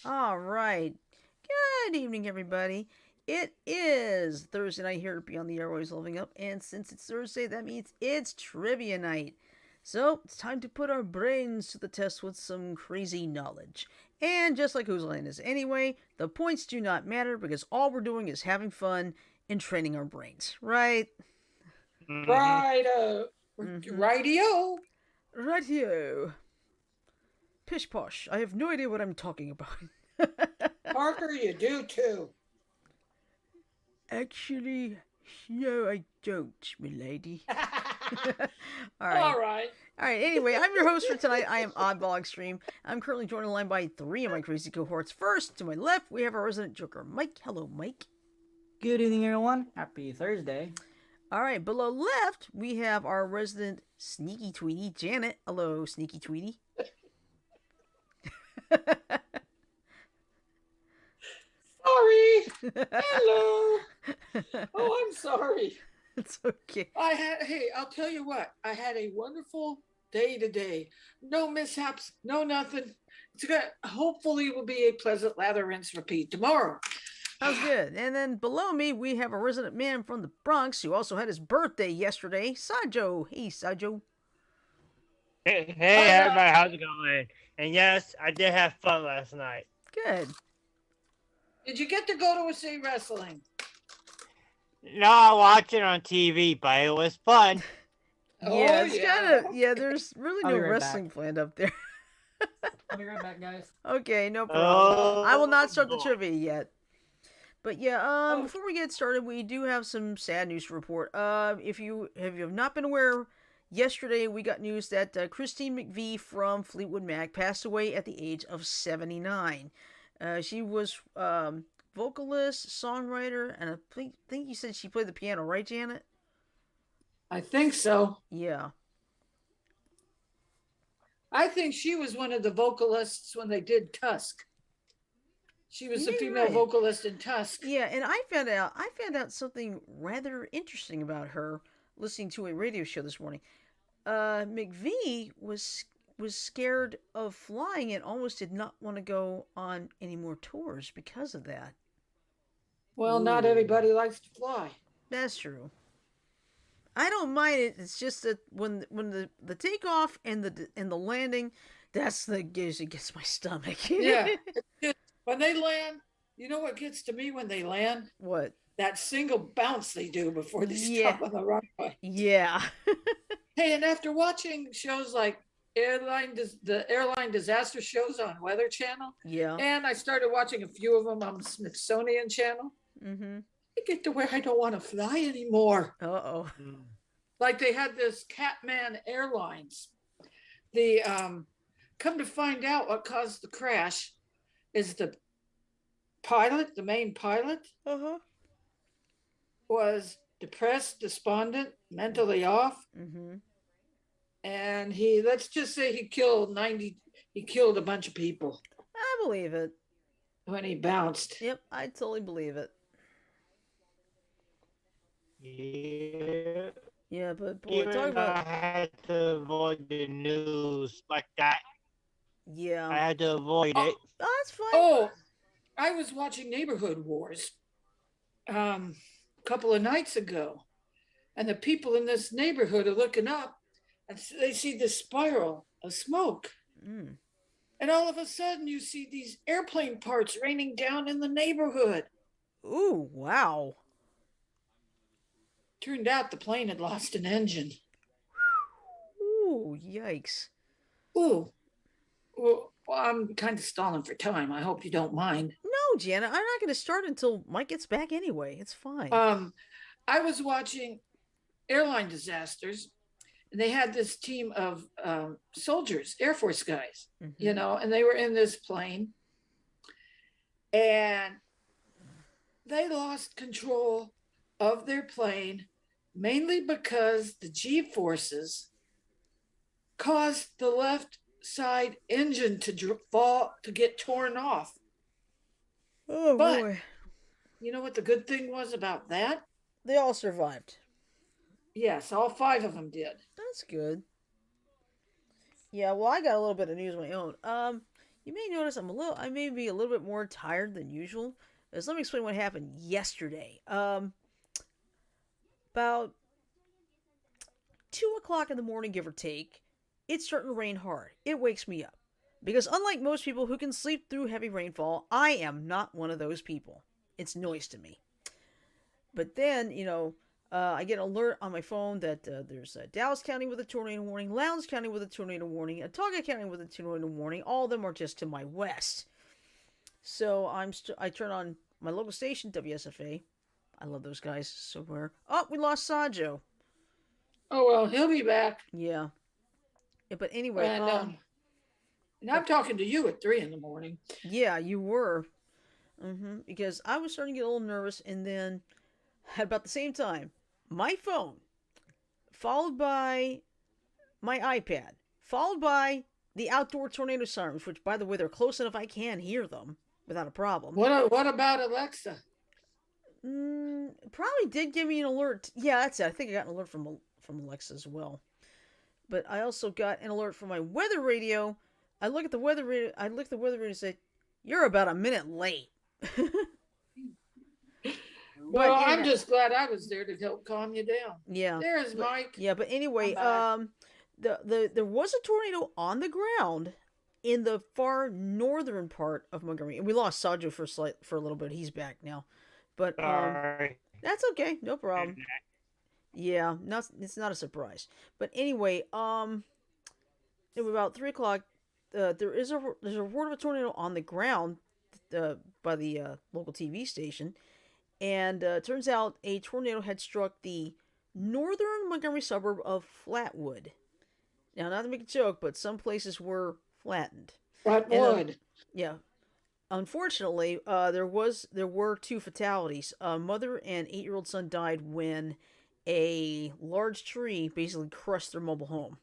All right. Good evening, everybody. It is Thursday night here at Beyond the Airways Living Up, and since it's Thursday, that means it's trivia night. So it's time to put our brains to the test with some crazy knowledge. And just like Whose Line Is Anyway, the points do not matter because all we're doing is having fun and training our brains, right? Mm-hmm. Right, Mm-hmm. radio. Radio. Pish posh. I have no idea what I'm talking about. Parker, you do too. Actually, no, I don't, milady. All right. All right. All right. Anyway, I'm your host for tonight. I am Oddball Extreme. I'm currently joined on the line by three of my crazy cohorts. First, to my left, we have our resident joker, Mike. Hello, Mike. Good evening, everyone. Happy Thursday. All right. Below left, we have our resident sneaky Tweety, Janet. Hello, sneaky Tweety. Sorry. Hello. Oh, I'm sorry. It's okay. Hey, I'll tell you what. I had a wonderful day today. No mishaps, no nothing. It's good. Hopefully, it will be a pleasant lather, rinse, repeat tomorrow. Sounds good. And then below me, we have a resident man from the Bronx who also had his birthday yesterday, Sajo. Hey, Sajo. Hey, everybody, how's it going? And yes, I did have fun last night. Good. Did you get to go to a wrestling? No, I watched it on TV, but it was fun. Yeah, Oh, it's yeah. kind of, yeah, there's really I'll no be right wrestling back. planned up there. I'll be right back, guys. Okay, no problem. I will not start the boy. trivia yet. But yeah, Oh, before we get started, we do have some sad news to report. If you have not been aware, yesterday we got news that Christine McVie from Fleetwood Mac passed away at the age of 79. She was vocalist, songwriter, and I think you said she played the piano, right, Janet? I think so. Yeah. I think she was one of the vocalists when they did Tusk. She was Yeah, the you're female right. vocalist in Tusk. Yeah, and I found out something rather interesting about her listening to a radio show this morning. McVie was scared of flying and almost did not want to go on any more tours because of that. Well, not Ooh. everybody likes to fly. That's true. I don't mind it. It's just that when the takeoff and the landing, that's the usually gets my stomach. Yeah. When they land, you know what gets to me when they land? What? That single bounce they do before they Yeah. stop on the runway. Yeah. Hey, and after watching shows like the airline disaster shows on Weather Channel, Yeah. and I started watching a few of them on the Smithsonian Channel, Mm-hmm. I get to where I don't want to fly anymore. Uh oh. Like they had this Catman Airlines. The come to find out what caused the crash is the pilot, the main pilot, Uh huh. was depressed, despondent, mentally off, Mm-hmm. and let's just say he killed a bunch of people I believe it. when he bounced. Yep, I totally believe it. Yeah. Yeah, but boy, Even talk though I about had to avoid the news like that, I yeah. had to avoid Oh, it. Oh, that's fine. oh, I was watching Neighborhood Wars a couple of nights ago, and the people in this neighborhood are looking up and they see this spiral of smoke. Mm. And all of a sudden, you see these airplane parts raining down in the neighborhood. Ooh, wow. Turned out the plane had lost an engine. Ooh, yikes. Ooh, well, I'm kind of stalling for time. I hope you don't mind. No, Janet, I'm not going to start until Mike gets back anyway. It's fine. I was watching airline disasters, and they had this team of soldiers, Air Force guys, Mhm. and they were in this plane, and they lost control of their plane mainly because the G forces caused the left side engine to fall, to get torn off. Oh, But boy. you know what the good thing was about that? They all survived. Yes, all 5 of them did. That's good. Yeah, well, I got a little bit of news of my own. You may notice I may be a little bit more tired than usual. As let me explain what happened yesterday. About 2 o'clock in the morning, give or take, it's starting to rain hard. It wakes me up. Because unlike most people who can sleep through heavy rainfall, I am not one of those people. It's noise to me. But then, I get an alert on my phone that there's Dallas County with a tornado warning, Lowndes County with a tornado warning, Autauga County with a tornado warning. All of them are just to my west. So I turn on my local station, WSFA. I love those guys somewhere. Oh, we lost Sajo. Oh well, he'll be back. Yeah. But anyway, and I'm talking to you at 3 in the morning. Yeah, you were. Because I was starting to get a little nervous, and then at about the same time, my phone, followed by my iPad, followed by the outdoor tornado sirens, which, by the way, they're close enough I can hear them without a problem. What about Alexa? Probably did give me an alert. Yeah, that's it. I think I got an alert from Alexa as well. But I also got an alert from my weather radio. I look at the weather radio. And say, "You're about a minute late." Well, I'm just glad I was there to help calm you down. Yeah. There's Mike. Yeah, but anyway, there was a tornado on the ground in the far northern part of Montgomery, and we lost Sajo for a little bit. He's back now, but Sorry. that's okay, no problem. Yeah, it's not a surprise. But anyway, it was about 3 o'clock. There's a report of a tornado on the ground by the local TV station. And turns out a tornado had struck the northern Montgomery suburb of Flatwood. Now, not to make a joke, but some places were flattened. Flatwood. Yeah. Unfortunately, there were 2 fatalities. A mother and 8-year-old son died when a large tree basically crushed their mobile home.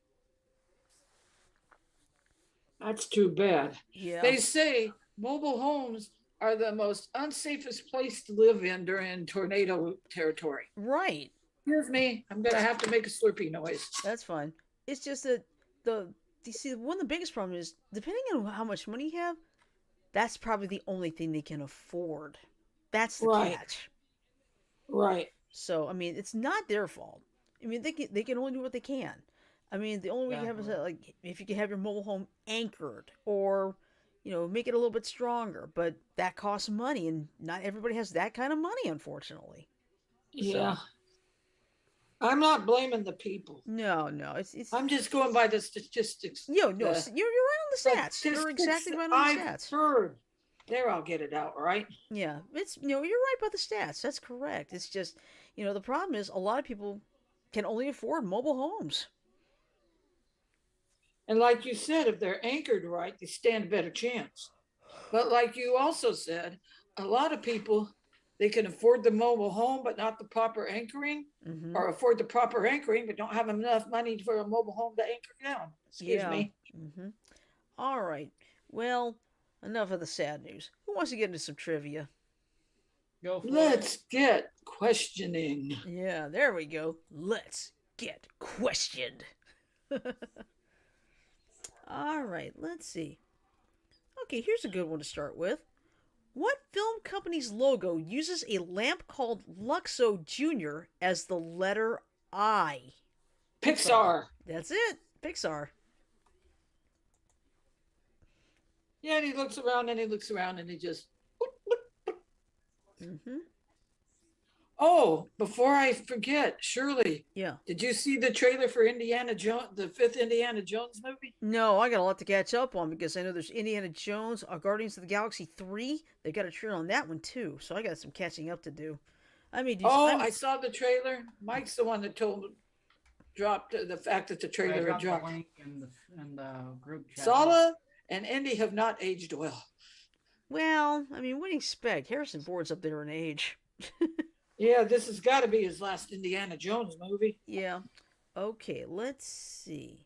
That's too bad. Yeah. They say mobile homes are the most unsafest place to live in during tornado territory. Right. Excuse me, I'm gonna have to make a slurpy noise. That's fine. It's just that you see, one of the biggest problems is depending on how much money you have, that's probably the only thing they can afford. That's the catch. Right. So I mean, it's not their fault. I mean, they can only do what they can. I mean, the only way you have is like if you can have your mobile home anchored or make it a little bit stronger, but that costs money, and not everybody has that kind of money, unfortunately. Yeah. So, I'm not blaming the people. No, it's. I'm just going by the statistics. You're right on the stats. You're exactly right on the stats. Heard. There, I'll get it out, right? Yeah, it's you're right about the stats. That's correct. It's just the problem is a lot of people can only afford mobile homes. And like you said, if they're anchored right, they stand a better chance. But like you also said, a lot of people, they can afford the mobile home, but not the proper anchoring, or afford the proper anchoring, but don't have enough money for a mobile home to anchor down. Excuse me. All right. Well, enough of the sad news. Who wants to get into some trivia? Let's get questioning. Yeah, there we go. Let's get questioned. All right, let's see. Okay, here's a good one to start with. What film company's logo uses a lamp called Luxo Jr. as the letter I? Pixar. That's it. Pixar. Yeah, and he looks around and he looks around and he just. Oh, before I forget, Shirley. Yeah. Did you see the trailer for Indiana Jones, the 5th Indiana Jones movie? No, I got a lot to catch up on because I know there's Indiana Jones, Guardians of the Galaxy 3. They got a trailer on that one too, so I got some catching up to do. I mean, I saw the trailer. Mike's the one that dropped the fact that the trailer had dropped. The link in the group chat. Sala and Indy have not aged well. Well, I mean, what do you expect? Harrison Ford's up there in age. Yeah, this has got to be his last Indiana Jones movie. Yeah. Okay, let's see.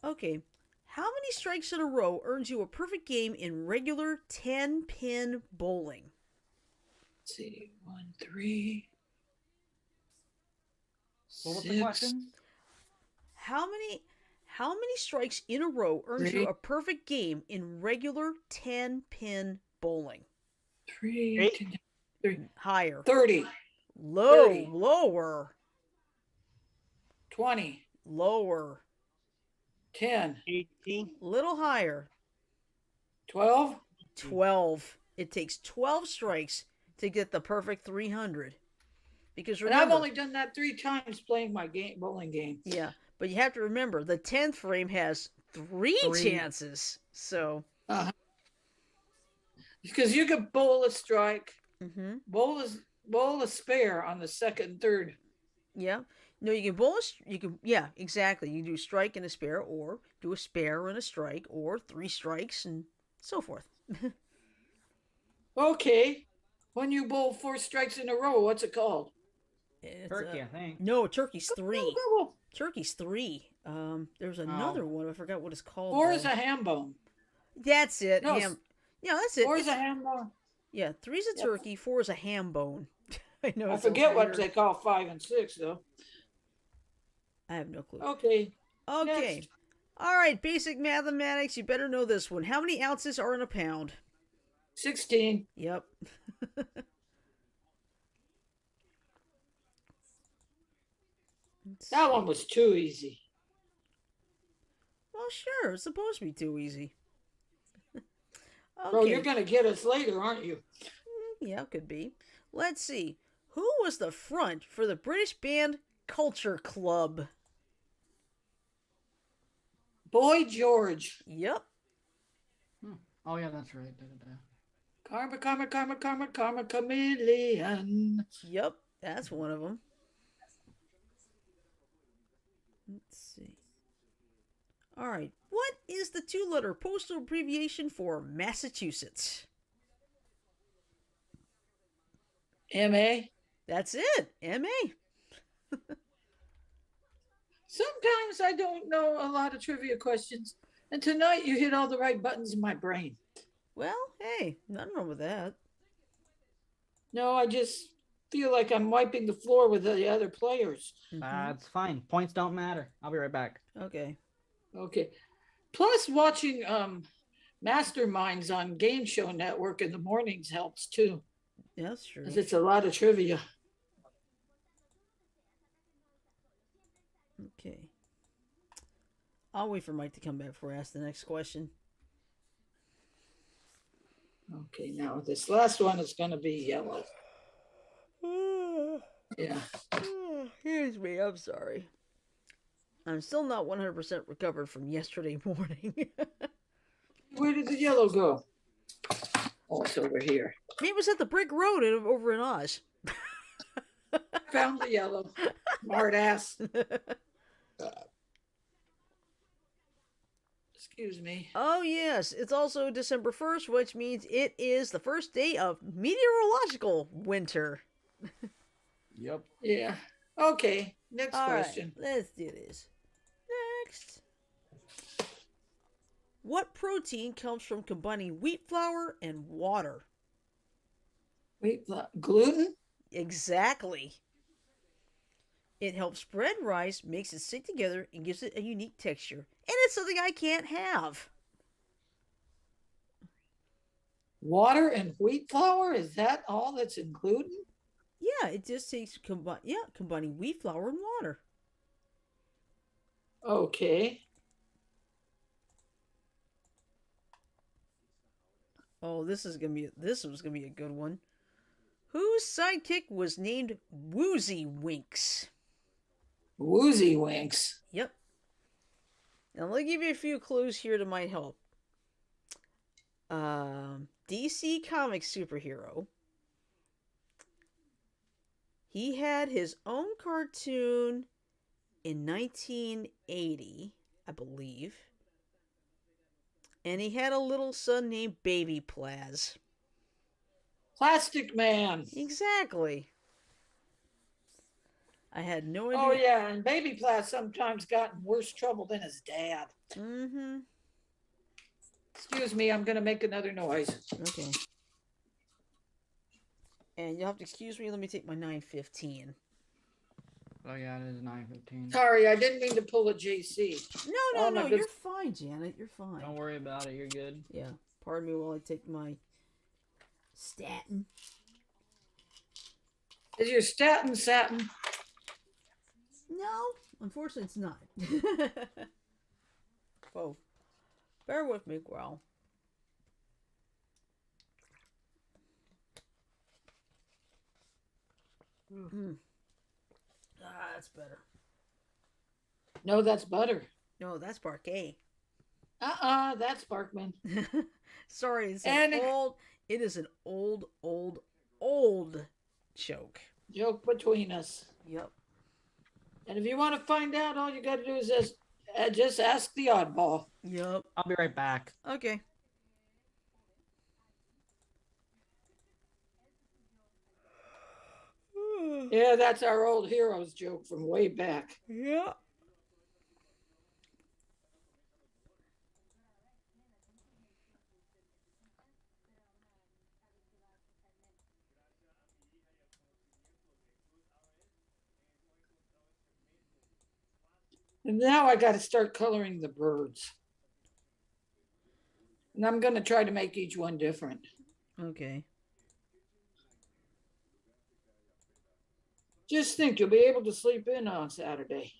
Okay. How many strikes in a row earns you a perfect game in regular 10-pin bowling? Let's see. 1, 3. What was the question? How How many strikes in a row earns you 3. a perfect game in regular 10-pin bowling? 3, Eight. 10, 3. Higher. 30, Low. 30. Lower. 20, Lower. 10, 18. Little higher. 12. 12. It takes 12 strikes to get the perfect 300. Because And remember, I've only done that 3 times playing my bowling game. yeah, but you have to remember the 10th frame has three chances. So, Because you could bowl a strike, mm-hmm. bowl a spare on the second and third. Yeah. No, you can bowl you can, yeah, exactly. You can do strike and a spare, or do a spare and a strike, or 3 strikes and so forth. Okay. When you bowl 4 strikes in a row, what's it called? It's, Turkey, I think. no, turkey's 3. Go. Turkey's 3. There's another one. I forgot what it's called. 4 though. is a ham bone. That's it. No, ham. Yeah, that's it. 4 is a ham bone. Yeah, 3 is a Yep. turkey. 4 is a ham bone. I know. I it sounds forget what weird. they call 5 and 6, though. I have no clue. Okay. Okay. Next. All right, basic mathematics. You better know this one. How many ounces are in a pound? 16. Yep. That one was too easy. Well, sure. It's supposed to be too easy. Okay. Bro, you're going to get us later, aren't you? Yeah, could be. Let's see. Who was the front for the British band Culture Club? Boy George. Yep. Oh yeah, that's right. Da-da-da. Karma, karma, karma, karma, karma, chameleon. Yep. That's one of them. Let's see. All right. What is the 2-letter postal abbreviation for Massachusetts? M.A. That's it. M.A. Sometimes I don't know a lot of trivia questions. And tonight you hit all the right buttons in my brain. Well, hey, nothing wrong with that. No, I just feel like I'm wiping the floor with the other players. It's fine. Points don't matter. I'll be right back. Okay. Okay. Plus watching Masterminds on Game Show Network in the mornings helps too. Yeah, that's true. Because it's a lot of trivia. Okay. I'll wait for Mike to come back before I ask the next question. Okay, now this last one is going to be yellow. Yeah. Here's me. I'm sorry. I'm still not 100% recovered from yesterday morning. Where did the yellow go? Oh, it's over here. It was at the brick road over in Oz. Found the yellow. Smart ass. Excuse me. Oh, yes. It's also December 1st, which means it is the first day of meteorological winter. Yep. Yeah. Okay. Next All right, question. let's do this. Next. What protein comes from combining wheat flour and water? Wait, gluten? Exactly. It helps spread rice, makes it stick together, and gives it a unique texture. And it's something I can't have. Water and wheat flour? Is that all that's in gluten? Yeah, it just takes combining wheat flour and water. Okay. Oh, this was gonna be a good one. Whose sidekick was named Woozy Winks? Woozy Winks. Yep. Now let me give you a few clues here that might help. DC Comics superhero. He had his own cartoon in 1980, I believe. And he had a little son named Baby Plaz. Plastic Man. Exactly. I had no idea. Oh, yeah. And Baby Plas sometimes got in worse trouble than his dad. Mm-hmm. Excuse me. I'm going to make another noise. Okay. And you'll have to excuse me. Let me take my 915. Oh yeah, it is 9:15. Sorry, I didn't mean to pull a JC. No, Oh, my you're goodness. fine, Janet. You're fine. Don't worry about it. You're good. Yeah. Pardon me while I take my statin. Is your statin satin? No, unfortunately, it's not. Oh, bear with me, Growl. Mm. Ah, that's better. No, that's butter. No, that's Parquet. That's Barkman. Sorry, it's And- an old. It is an old joke. Joke between us. Yep. And if you want to find out, all you got to do is just ask the oddball. Yep. I'll be right back. Okay. Yeah, that's our old heroes joke from way back. Yeah. And now I got to start coloring the birds. And I'm going to try to make each one different. Okay. Just think you'll be able to sleep in on Saturday.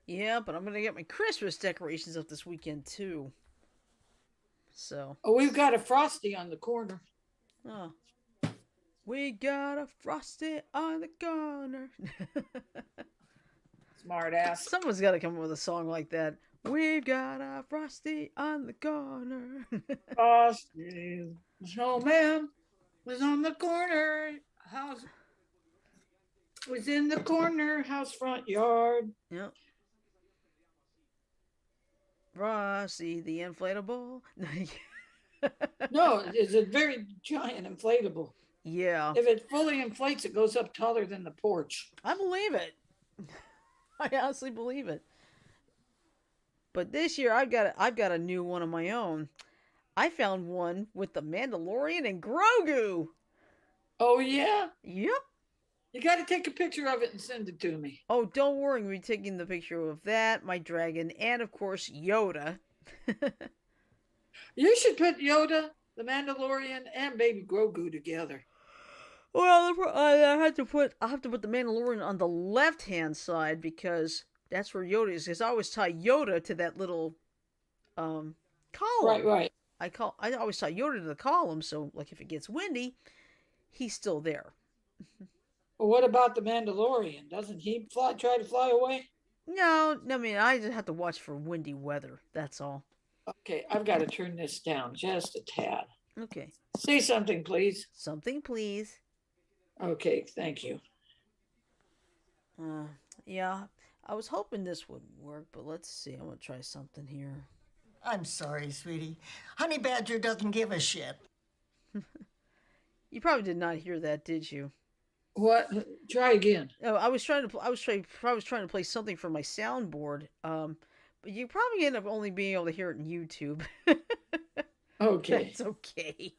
Yeah, but I'm gonna get my Christmas decorations up this weekend too. So. Oh, we've got a Frosty on the corner. Oh. We got a Frosty on the corner. Smart ass. Someone's got to come up with a song like that. We've got a Frosty on the corner. Frosty, the snowman was on the corner. House was in the corner, house front yard. Yep. Frosty the inflatable. No, it's a very giant inflatable. Yeah. If it fully inflates, it goes up taller than the porch. I believe it. I honestly believe it. But this year I've got a new one of my own. I found one with the Mandalorian and Grogu. Oh yeah? Yep. You got to take a picture of it and send it to me. Oh, don't worry. We're taking the picture of that, my dragon, and of course Yoda. You should put Yoda, the Mandalorian, and Baby Grogu together. Well, I have to put the Mandalorian on the left hand side because that's where Yoda is. Because I always tie Yoda to that little column. Right. I always tie Yoda to the column, so like if it gets windy, he's still there. Well, what about the Mandalorian? Doesn't he try to fly away? No, I mean I just have to watch for windy weather. That's all. Okay, I've got to turn this down just a tad. Okay. Say something, please. Something, please. Okay, thank you. Yeah. I was hoping this would work, but let's see. I'm gonna try something here. I'm sorry, sweetie. Honey Badger doesn't give a shit. You probably did not hear that, did you? What? Try again. Oh, I was trying to play something from my soundboard. But you probably end up only being able to hear it in YouTube. Okay. That's okay.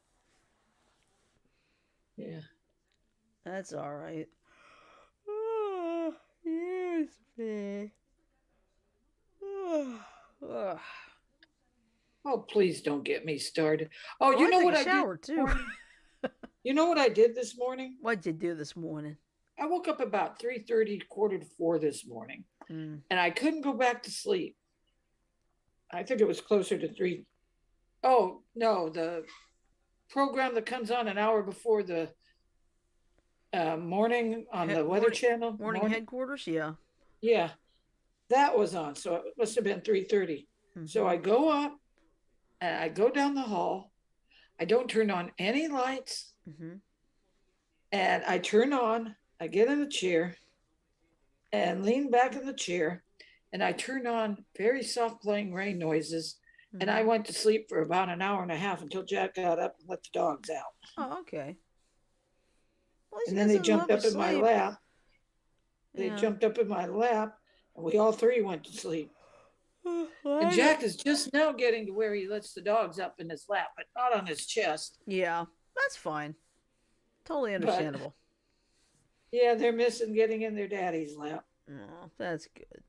Yeah. That's all right. Oh, yes, me. Oh, please don't get me started. Oh, Oh, you know I what take a I shower did? too. You know what I did this morning? What'd you do this morning? I woke up about 3:30, 3:45 this morning, Mm. and I couldn't go back to sleep. I think it was closer to 3. Oh, no, the program that comes on an hour before the morning on the Weather Channel. Morning headquarters, yeah. Yeah, that was on. So it must have been 3:30. Mm-hmm. So I go up and I go down the hall. I don't turn on any lights. Mm-hmm. And I get in the chair and lean back in the chair. And I turn on very soft playing rain noises. Mm-hmm. And I went to sleep for about an hour and a half until Jack got up and let the dogs out. Oh, okay. Well, at least And he then they doesn't jumped love up to in my sleep. lap. They Yeah. jumped up in my lap, and we all three went to sleep. And Jack is just now getting to where he lets the dogs up in his lap, but not on his chest. Yeah, that's fine. Totally understandable. Yeah, they're missing getting in their daddy's lap. Oh, that's good.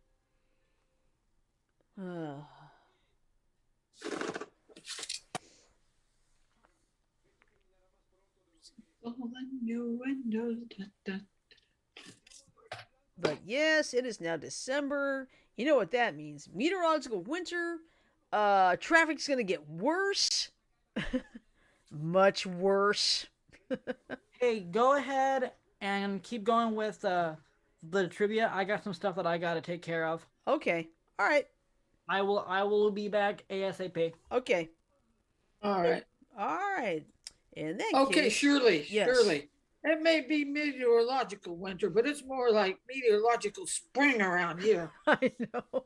All innuendos, da, da. But yes, it is now December. You know what that means. Meteorological winter. Traffic's gonna get worse. Much worse. Hey, go ahead and keep going with the trivia. I got some stuff that I gotta take care of. Okay. Alright. I will be back ASAP. Okay. All right. Alright. In that Okay, case. surely, Yes. surely. It may be meteorological winter, but it's more like meteorological spring around here. I know.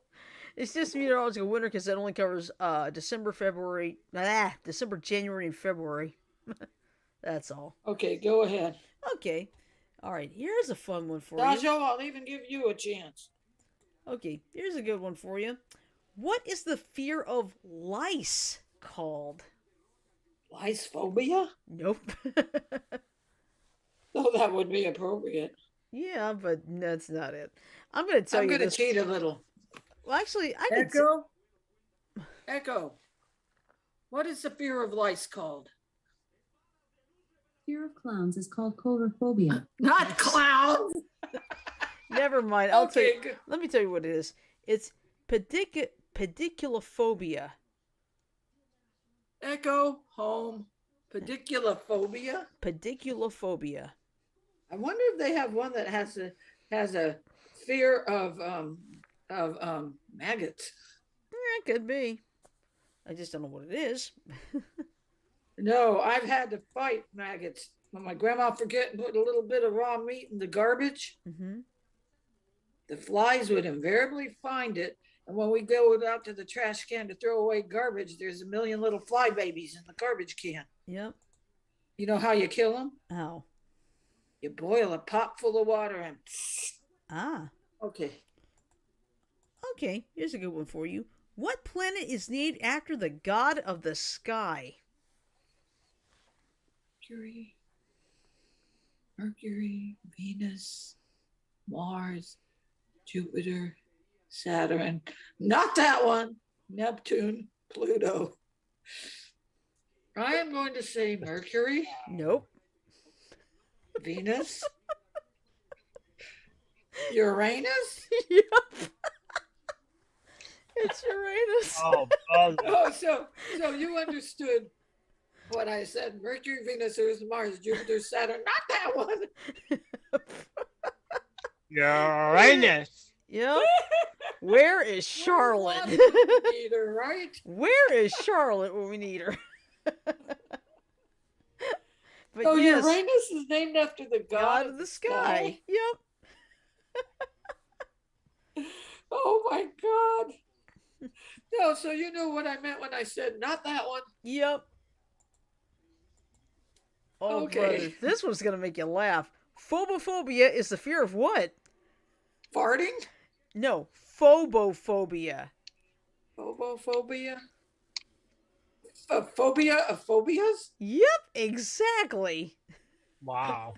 It's just meteorological winter because it only covers December, December, January, and February. That's all. Okay, go ahead. Okay. All right. Here's a fun one for you. Dajo, I'll even give you a chance. Okay. Here's a good one for you. What is the fear of lice called? Lice phobia? Nope. Oh, that would be appropriate. Yeah, but that's not it. I'm going to tell I'm you going to this. cheat a little. Well, actually, I can. Echo? Echo. What is the fear of lice called? Fear of clowns is called coulrophobia. Not clowns. Never mind. I'll tell Okay, you. good. Let me tell you what it is. It's pediculophobia. Echo, home. Pediculophobia. Pediculophobia. I wonder if they have one that has a fear of maggots. It could be. I just don't know what it is. No, I've had to fight maggots. When my grandma forget and put a little bit of raw meat in the garbage, Mm-hmm. the flies would invariably find it. And when we go out to the trash can to throw away garbage, there's a million little fly babies in the garbage can. Yep. You know how you kill them? How? You boil a pot full of water and Ah. okay. Okay, here's a good one for you. What planet is named after the god of the sky? Mercury, Venus, Mars, Jupiter, Saturn. Not that one. Neptune, Pluto. I am going to say Mercury, Nope. Venus, Uranus. Yep. It's Uranus. Oh, brother. Oh, so you understood what I said. Mercury, Venus, Earth, Mars, Jupiter, Saturn. Not that one. Uranus. Yep. Where is Charlotte? Either, right? Where is Charlotte when we need her? But Oh, yes, Uranus is named after the god of the sky. Yep. Oh my God. No, so you know what I meant when I said not that one. Yep. Oh, Okay. brother, this one's gonna make you laugh. Phobophobia is the fear of what? Farting? No, phobophobia. Phobophobia? A phobia of phobias? Yep, exactly. Wow.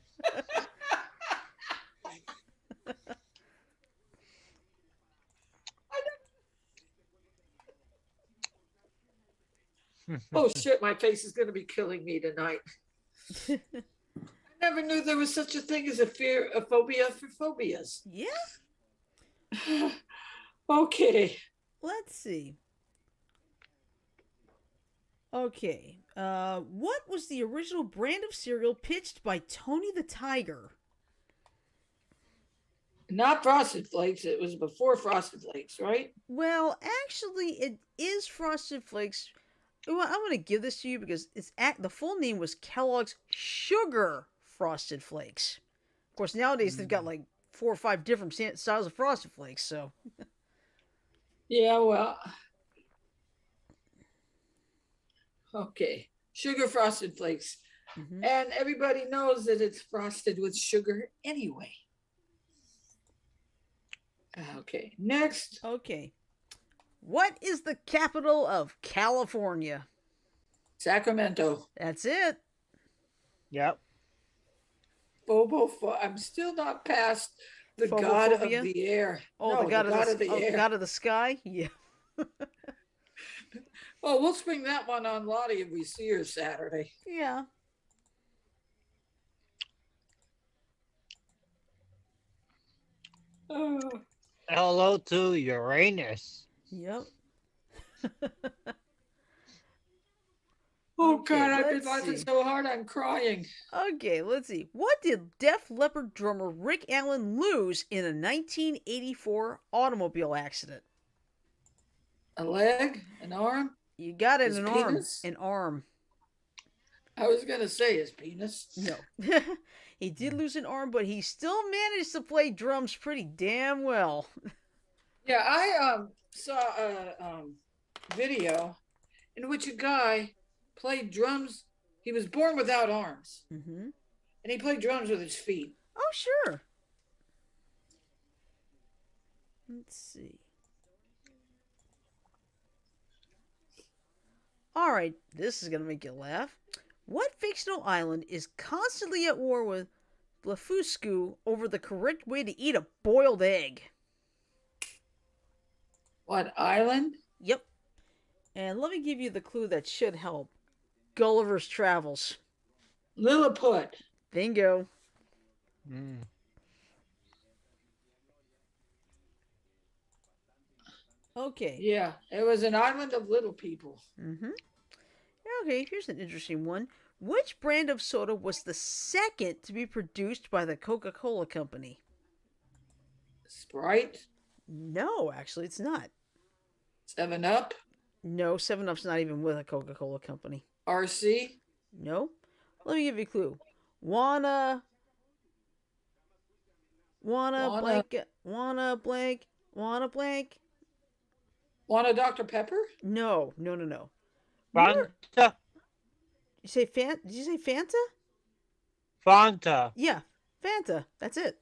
Oh shit, my face is going to be killing me tonight. I never knew there was such a thing as a phobia for phobias. Yeah. Okay. Let's see. Okay. What was the original brand of cereal pitched by Tony the Tiger? Not Frosted Flakes. It was before Frosted Flakes, right? Well, actually, it is Frosted Flakes. Well, I'm going to give this to you because the full name was Kellogg's Sugar Frosted Flakes. Of course, nowadays they've got like 4 or 5 different styles of Frosted Flakes, so. Yeah, well. Okay. Sugar Frosted Flakes. Mm-hmm. And everybody knows that it's frosted with sugar anyway. Okay, next. Okay. What is the capital of California? Sacramento. That's it. Yep. I'm still not past The god of Phobophobia? the air. Oh, No, the god of god the of the oh, air. god of the sky. Yeah. Oh, we'll spring that one on Lottie if we see her Saturday. Yeah. Oh, Hello to Uranus. Yep. oh Okay, God, I've been let's laughing see. so hard I'm crying. Okay, let's see. What did Def Leppard drummer Rick Allen lose in a 1984 automobile accident? A leg, an arm, You got it, his an penis. arm. An arm. I was gonna say his penis. No. He did lose an arm, but he still managed to play drums pretty damn well. Yeah, I saw a video in which a guy played drums. He was born without arms, Mm-hmm. and he played drums with his feet. Oh, sure. Let's see. All right, this is going to make you laugh. What fictional island is constantly at war with Blefuscu over the correct way to eat a boiled egg? What island? Yep. And let me give you the clue that should help. Gulliver's Travels. Lilliput. Bingo. Mm. Okay. Yeah, it was an island of little people. Mm-hmm. Okay, here's an interesting one. Which brand of soda was the second to be produced by the Coca-Cola Company? Sprite, No, actually, it's not. 7 Up, No, 7-Up's not even with a Coca-Cola Company. RC, No. Let me give you a clue. Wanna Wanna- blank, wanna blank, wanna blank. want a Dr. Pepper? No. Remember- Fanta. You say Did you say Fanta? Fanta. Yeah, Fanta. That's it.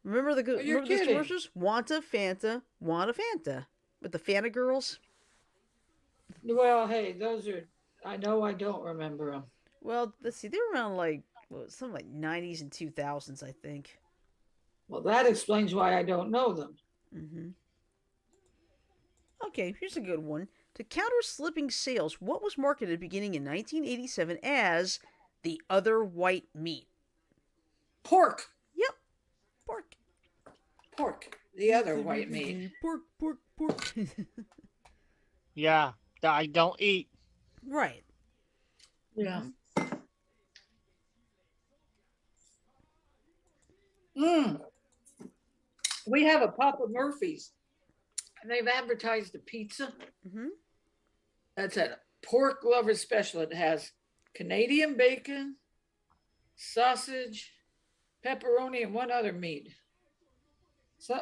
Remember you're remember those kidding. commercials? Want a Fanta, with the Fanta girls. Well, hey, those are. I know I don't remember them. Well, let's see. They were around like something like 90s and 2000s, I think. Well, that explains why I don't know them. Mm-hmm. Okay, here's a good one. To counter slipping sales, what was marketed beginning in 1987 as the other white meat? Pork. Yep, pork. Pork. The other white meat. Pork. Yeah, that I don't eat. Right. Yeah. Mm. We have a Papa Murphy's, and they've advertised a pizza. Mm-hmm. That's a pork lover special. It has Canadian bacon, sausage, pepperoni, and one other meat.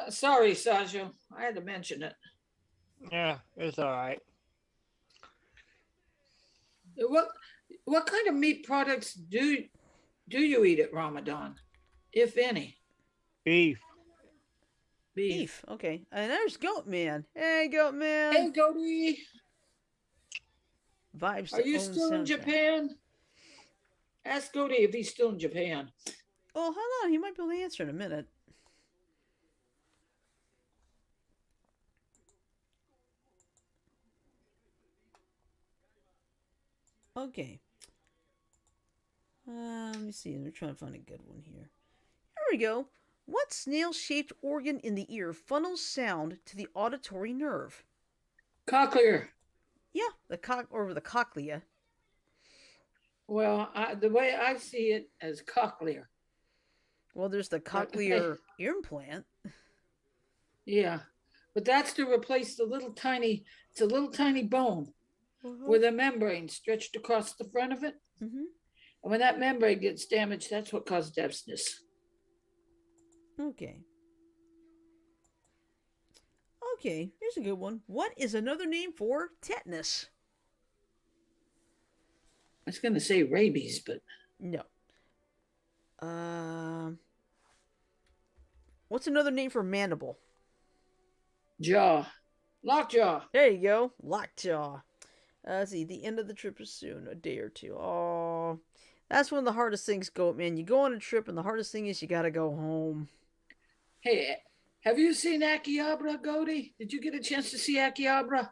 Sorry, Sajo. I had to mention it. Yeah, it's all right. What kind of meat products do you eat at Ramadan, if any? Beef. Beef. Okay. And there's Goat Man. Hey, Goat Man. Hey, Goaty, Vibes. are you still in Japan? Ask Goaty if he's still in Japan. Oh, hold on. He might be able to answer in a minute. Okay. Let me see. I'm trying to find a good one here. Here we go. What snail-shaped organ in the ear funnels sound to the auditory nerve? Cochlear. Yeah, the cochlea. Well, the way I see it as cochlear. Well, there's the cochlear ear implant. Yeah, but that's to replace the little tiny. It's a little tiny bone Uh-huh. with a membrane stretched across the front of it. Mm-hmm. And when that membrane gets damaged, that's what causes deafness. Okay. Okay, here's a good one. What is another name for tetanus? I was going to say rabies, but No. What's another name for mandible? jaw. Lockjaw. There you go. Lockjaw. Let's see. The end of the trip is soon. A day or two. Oh, that's one of the hardest things go, man. You go on a trip, and the hardest thing is you gotta go home. Hey, have you seen Akihabara, Goldie? Did you get a chance to see Akihabara?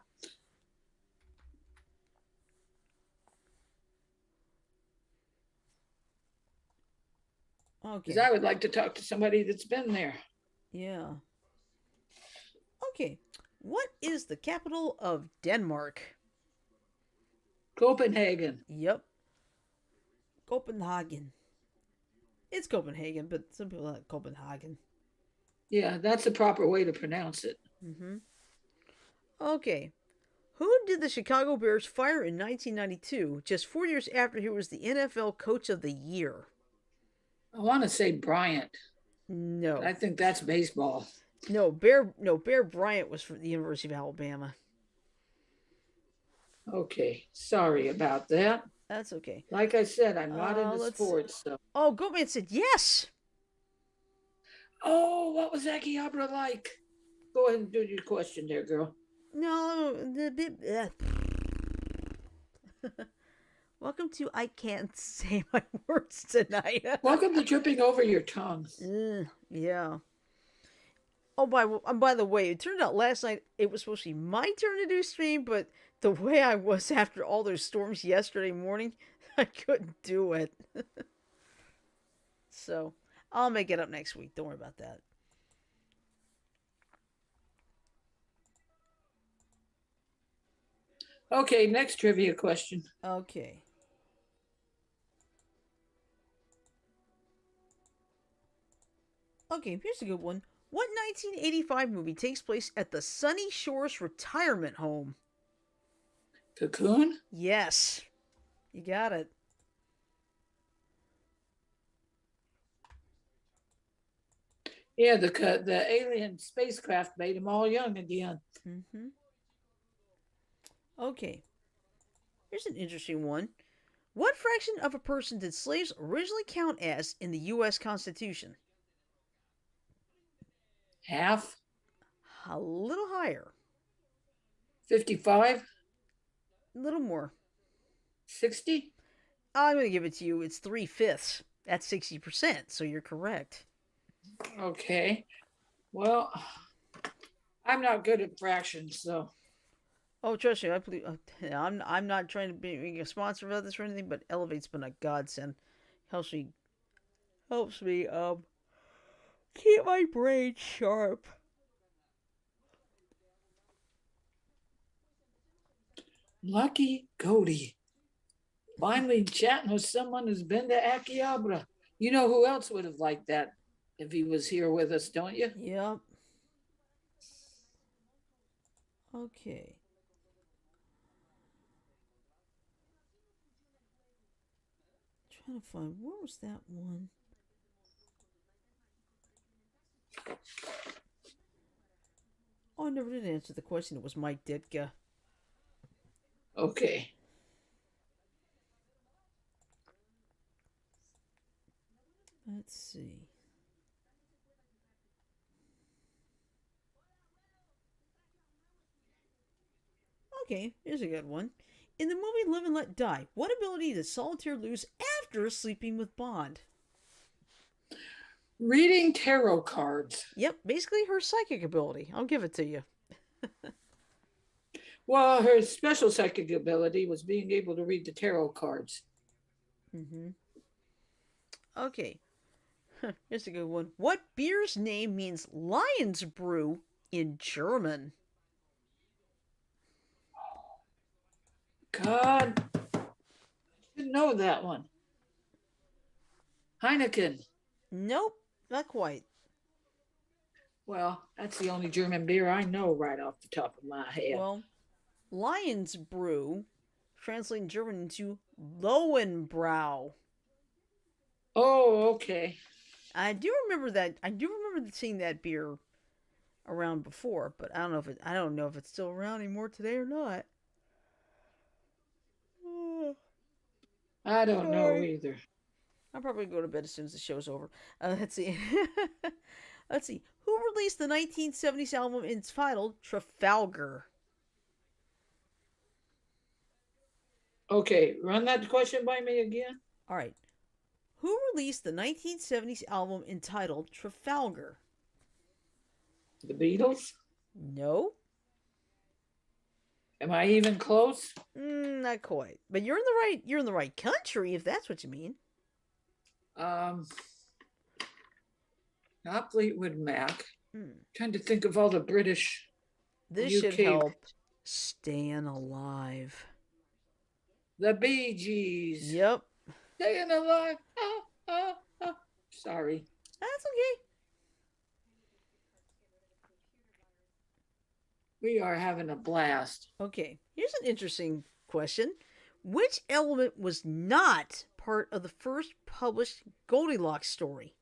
Because Okay. I would like to talk to somebody that's been there. Yeah. Okay. What is the capital of Denmark? Copenhagen. Yep. Copenhagen. It's Copenhagen, but some people like Copenhagen. Yeah, that's the proper way to pronounce it. Mm-hmm. Okay. Who did the Chicago Bears fire in 1992, just 4 years after he was the NFL Coach of the Year? I want to say Bryant, but No. I think that's baseball. No, Bear Bryant was from the University of Alabama. Okay, sorry about that. That's okay. Like I said, I'm not into let's- sports. So. Oh, Goatman said yes! Oh, what was Akihabara like? Go ahead and do your question there, girl. No, the bit. Welcome to I Can't Say My Words Tonight. Welcome to tripping over your tongue. Yeah. Oh, by the way, it turned out last night it was supposed to be my turn to do stream, but the way I was after all those storms yesterday morning, I couldn't do it. So, I'll make it up next week. Don't worry about that. Okay, next trivia question. Okay. Okay, here's a good one. What 1985 movie takes place at the Sunny Shores Retirement Home? Cocoon? Yes. You got it. Yeah, the alien spacecraft made them all young again. Mm-hmm. Okay. Here's an interesting one. What fraction of a person did slaves originally count as in the U.S. Constitution? Half? A little higher. 55? A little more. 60? I'm going to give it to you. It's 3/5. That's 60%, so you're correct. Okay. Well, I'm not good at fractions, so. Oh, trust me, I believe. I'm not trying to be a sponsor of this or anything, but Elevate's been a godsend. Helps me keep my brain sharp. Lucky Cody. Finally chatting with someone who's been to Akihabara. You know who else would have liked that if he was here with us, don't you? Yep. Okay. Trying to find where was that one? Oh, I never did answer the question. It was Mike Ditka. Okay. Let's see. Okay, here's a good one. In the movie Live and Let Die, what ability does Solitaire lose after sleeping with Bond? Reading tarot cards. Yep, basically her psychic ability. I'll give it to you. Well, her special psychic ability was being able to read the tarot cards. Mm-hmm. Okay. Here's a good one. What beer's name means lion's brew in German? God, I should know that one. Heineken. Nope, not quite. Well, that's the only German beer I know right off the top of my head. Well, lion's brew, translating German into Lowenbrau. Oh, okay. I do remember that. I do remember seeing that beer around before, but I don't know if it's still around anymore today or not. I don't know either. I'll probably go to bed as soon as the show's over. Let's see. Let's see. Who released the 1970s album entitled Trafalgar? Okay, run that question by me again. All right. Who released the 1970s album entitled Trafalgar? The Beatles? No. Am I even close? Not quite. But you're in the right country if that's what you mean. Um, Not Fleetwood Mac. Hmm. Trying to think of all the British. This UK. should help. Staying alive. The Bee Gees. Yep. Staying alive. Sorry. That's okay. We are having a blast. Okay. Here's an interesting question. Which element was not part of the first published Goldilocks story?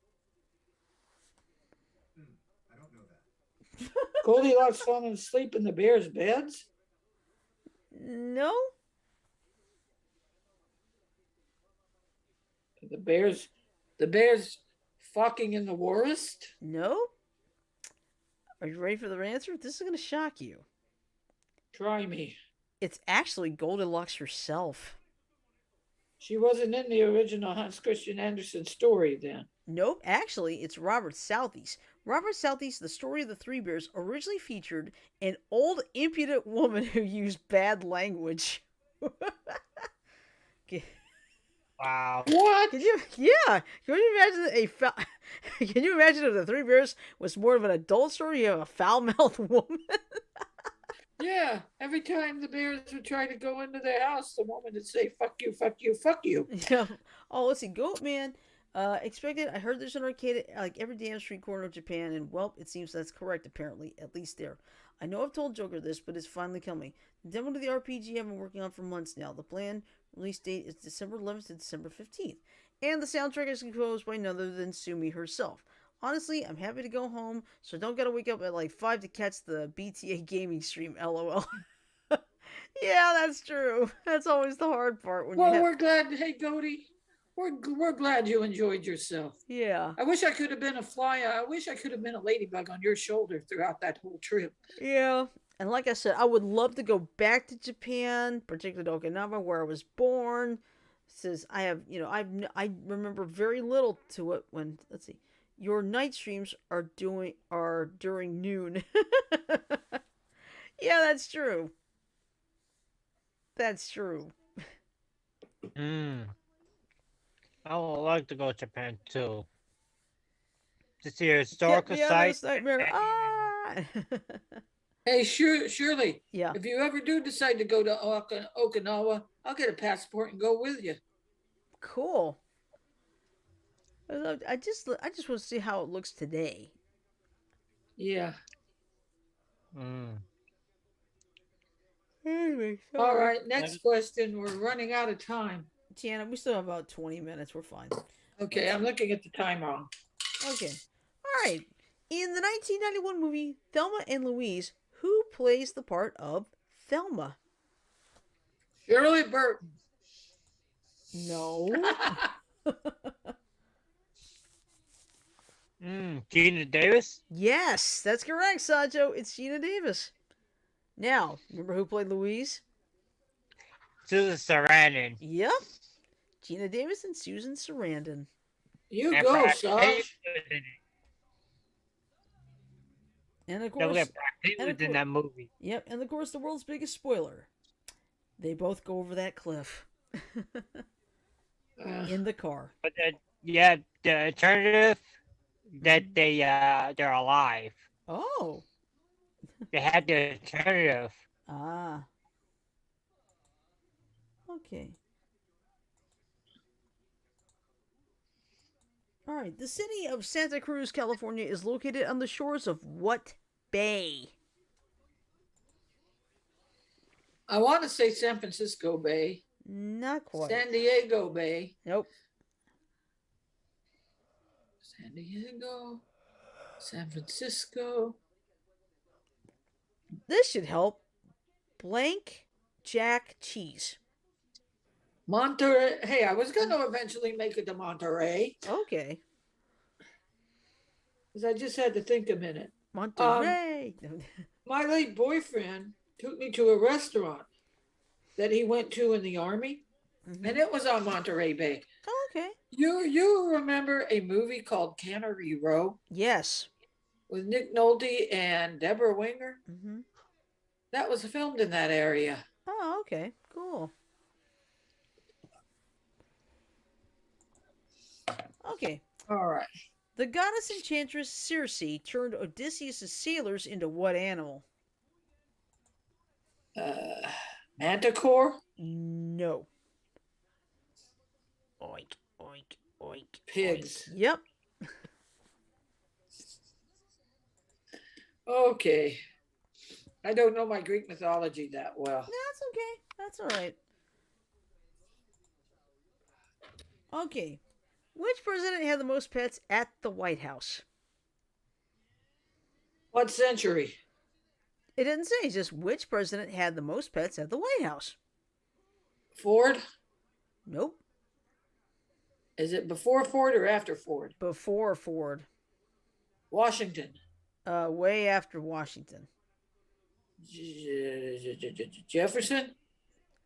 Goldilocks falling asleep in the bears' beds? No. The bears fucking in the forest? No. Are you ready for the answer? This is going to shock you. Try me. It's actually Goldilocks herself. She wasn't in the original Hans Christian Andersen story then. Nope, actually, it's Robert Southey's. Robert Southey's The Story of the Three Bears originally featured an old, impudent woman who used bad language. Wow. What? Can you imagine can you imagine if the Three Bears was more of an adult story? You have a foul-mouthed woman. Yeah, every time the bears would try to go into their house, the woman would say, fuck you, fuck you, fuck you. Yeah. Oh, let's see. Goat Man. Expected. I heard there's an arcade at like every damn street corner of Japan, and well, it seems that's correct. Apparently, at least there. I know I've told Joker this, but it's finally coming. The demo to the RPG I've been working on for months now. The planned release date is December 11th to December 15th, and the soundtrack is composed by none other than Sumi herself. Honestly, I'm happy to go home, so I don't gotta wake up at like 5 to catch the BTA gaming stream. LOL. Yeah, that's true. That's always the hard part when Well, we're glad. Hey, Goaty, we're glad you enjoyed yourself. Yeah. I wish I could have been a fly. I wish I could have been a ladybug on your shoulder throughout that whole trip. Yeah. And like I said, I would love to go back to Japan, particularly Okinawa, where I was born. Says I have, I remember very little to it when, let's see, your night streams are during noon. Yeah, that's true. That's true. I would like to go to Japan too. To see a historical Get me out of site. this nightmare. Ah! Hey, Shirley, Yeah. if you ever do decide to go to Okinawa, I'll get a passport and go with you. Cool. I just want to see how it looks today. Yeah. Anyway, All right, next question. We're running out of time. Tiana, we still have about 20 minutes. We're fine. Okay, I'm looking at the time wrong. Okay. All right. In the 1991 movie Thelma and Louise, who plays the part of Thelma? Shirley Burton. No. Gina Davis? Yes, that's correct, Sancho. It's Gina Davis. Now, remember who played Louise? Susan Sarandon. Yep. Gina Davis and Susan Sarandon. You And go, Brad Saj. Pitt was in it. And of Don't course, forget, Brad Pitt and was of in course- that movie. yep, and of course the world's biggest spoiler. They both go over that cliff. In the car. But the alternative that they're alive. Oh. They had the alternative. Ah. Okay. All right. The city of Santa Cruz, California is located on the shores of what bay? I want to say San Francisco Bay. Not quite. San Diego Bay. Nope. San Diego. San Francisco. This should help. Blank Jack cheese. Monterey. Hey, I was going to eventually make it to Monterey Okay. because I just had to think a minute. Monterey. My late boyfriend took me to a restaurant that he went to in the Army, and it was on Monterey Bay. Oh, okay. You remember a movie called Cannery Row? Yes. with Nick Nolte and Deborah Winger. Mm-hmm. That was filmed in that area. Oh, okay. Cool. Okay. All right. The goddess enchantress Circe turned Odysseus' sailors into what animal? Manticore? No. Oink, oink, oink. Pigs. Oink. Yep. Okay. I don't know my Greek mythology that well. That's okay. That's all right. Okay. Which president had the most pets at the White House? What century? It didn't say, just which president had the most pets at the White House. Ford? Nope. Is it before Ford or after Ford? Before Ford. Washington. Way after Washington. Jefferson?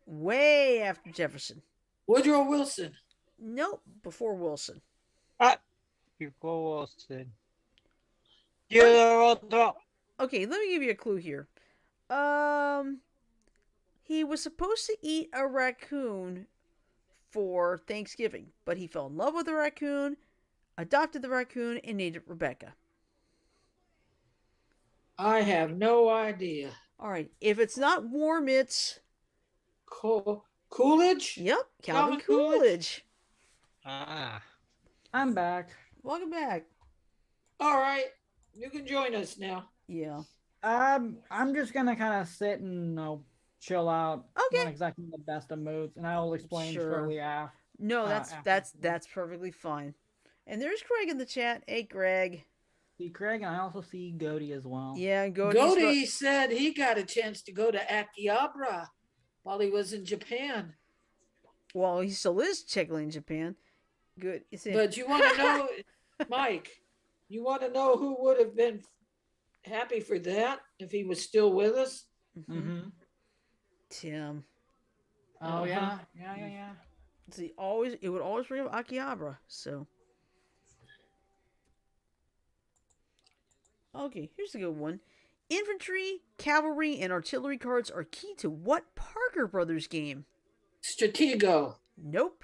Way after Jefferson. Woodrow Wilson. Nope. Before Wilson. Before Wilson. You Okay, let me give you a clue here. He was supposed to eat a raccoon for Thanksgiving, but he fell in love with the raccoon, adopted the raccoon, and named it Rebecca. I have no idea. All right, if it's not warm, it's Coolidge? yep, Calvin Calvin Coolidge. Coolidge. I'm back. Welcome back. All right. You can join us now. Yeah. I'm just gonna kind of sit and chill out. Okay. Not exactly in the best of moods, and I will explain Sure. shortly after. No, after. that's perfectly fine. And there's Craig in the chat. Hey, Craig. See Craig, and I also see Goaty as well. Yeah, Goaty said he got a chance to go to Akihabara while he was in Japan. Well, he still is technically in Japan. Good. But you want to know, Mike, you want to know who would have been happy for that if he was still with us? Mm-hmm. Tim. Oh yeah. See, it would always bring up Akihabara. So. Okay, here's a good one. Infantry, cavalry, and artillery cards are key to what Parker Brothers game? Stratego. Nope.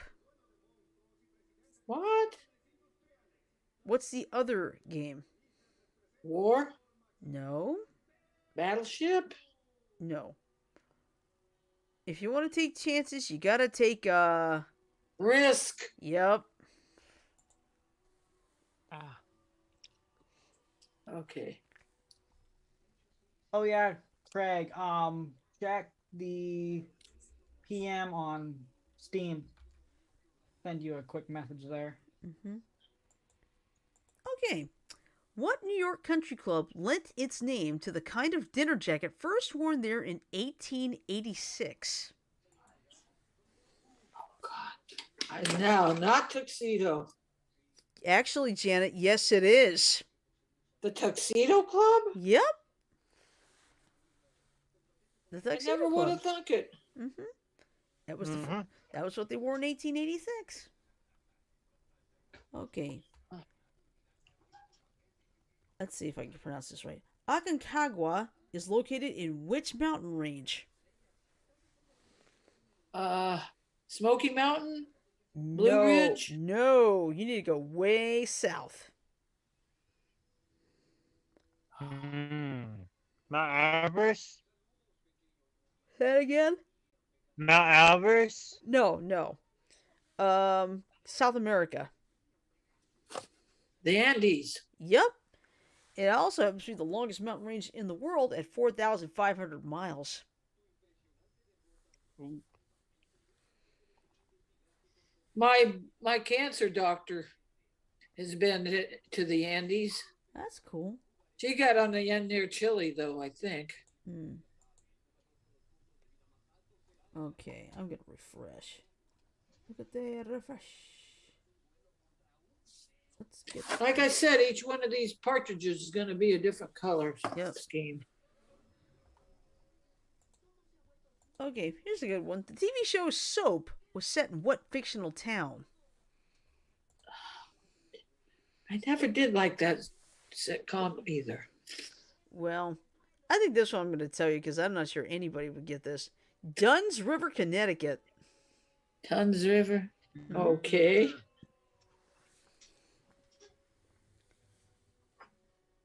What? What's the other game? War? No. Battleship? No. If you want to take chances, you gotta take, Risk. Yep. Okay. Oh yeah, Craig. Check the PM on Steam. Send you a quick message there. Mm-hmm. Okay. What New York country club lent its name to the kind of dinner jacket first worn there in 1886? Oh, God. No, not tuxedo. Actually, Janet, yes, it is. The Tuxedo Club? Yep. The I Tuxedo never Club. would have thunk it. Mm-hmm. That was that was what they wore in 1886. Okay. Let's see if I can pronounce this right. Aconcagua is located in which mountain range? Smoky Mountain? Blue Ridge? No, you need to go way south. Mount Everest? Say that again? Mount Everest? No. South America. The Andes. Yep. It also happens to be the longest mountain range in the world at 4,500 miles. My cancer doctor has been to the Andes. That's cool. She got on the end near Chile, though, I think. Okay, I'm going to refresh. Look at that refresh. Let's get... Like I said, each one of these partridges is going to be a different color scheme. Okay, here's a good one. The TV show Soap was set in what fictional town? I never did like that sitcom either. Well, I think this one I'm going to tell you because I'm not sure anybody would get this. Dunn's River, Connecticut. Tons River. Okay.